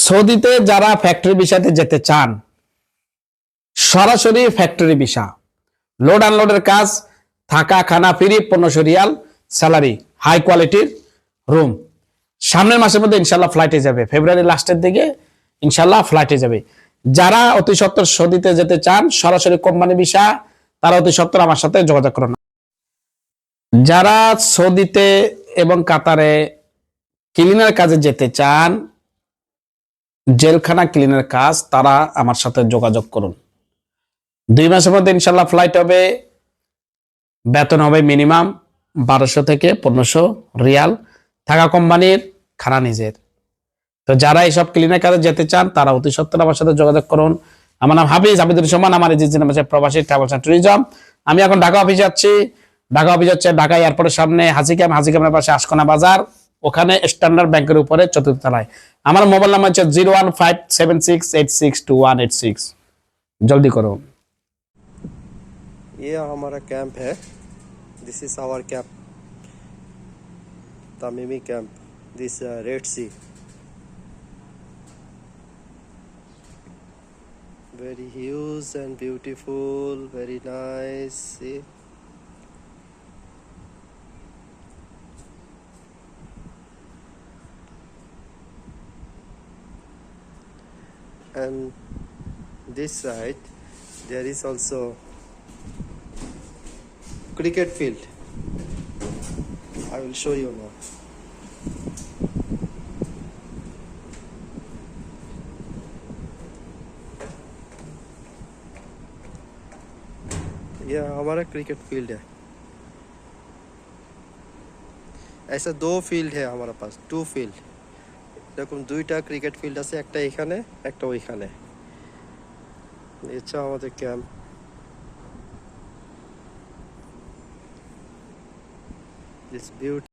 সৌদিতে যারা ফ্যাক্টরি ভিসাতে যেতে চান, সরাসরি ফ্যাক্টরি ভিসা, লোড আনলোডের কাজ, থাকা খানা ফ্রি, 1500 রিয়াল স্যালারি, হাই কোয়ালিটির রুম। সামনের মাসের মধ্যে ইনশাল্লাহ ফ্লাইটে যাবে, ফেব্রুয়ারি লাস্টের দিকে ইনশাল্লাহ ফ্লাইটে যাবে। যারা অতি সত্বর সৌদিতে যেতে চান সরাসরি কোম্পানি ভিসা, তারা অতি সত্বর আমার সাথে যোগাযোগ করুন। যারা সৌদিতে এবং কাতারে ক্লিনার কাজে যেতে চান, জেলখানা ক্লিনার কাজ, তারা আমার সাথে যোগাযোগ করুন। 2 মাসের মধ্যে ইনশাল্লাহ ফ্লাইট হবে, বেতন হবে মিনিমাম 1200 থেকে 1500 রিয়াল, থাকা কোম্পানির, খানা নিজের। তো যারা এইসব ক্লিনার কাজে যেতে চান তারা অতি সত্বর আমার সাথে যোগাযোগ করুন। আমার নাম হাবিদুর রহমান, আমার এজেন্সির নাম হচ্ছে প্রবাসী ট্রাভেলস এন্ড ট্যুরিজম। আমি এখন ঢাকা অফিসে যাচ্ছি। ঢাকা অফিস হচ্ছে ঢাকা এয়ারপোর্টের সামনে হাজিক্যাম্পের পাশে আশকোনা বাজার, ওখানে স্ট্যান্ডার্ড ব্যাংকের উপরে 4th তলায়। আমার মোবাইল নাম্বার হচ্ছে 01576862186। জলদি করুন। ये हमारा कैंप है। This is our camp, Tamimi camp, this red sea, very huge and beautiful, very nice. See, and this side there is also cricket field. I will show you now. यह हमारा cricket field है। ऐसा 2 field है हमारा पास, 2 field. এরকম 2টা cricket field আছে, একটা এখানে একটা ওইখানে। এটা আমাদের ক্যাম্প। This beauty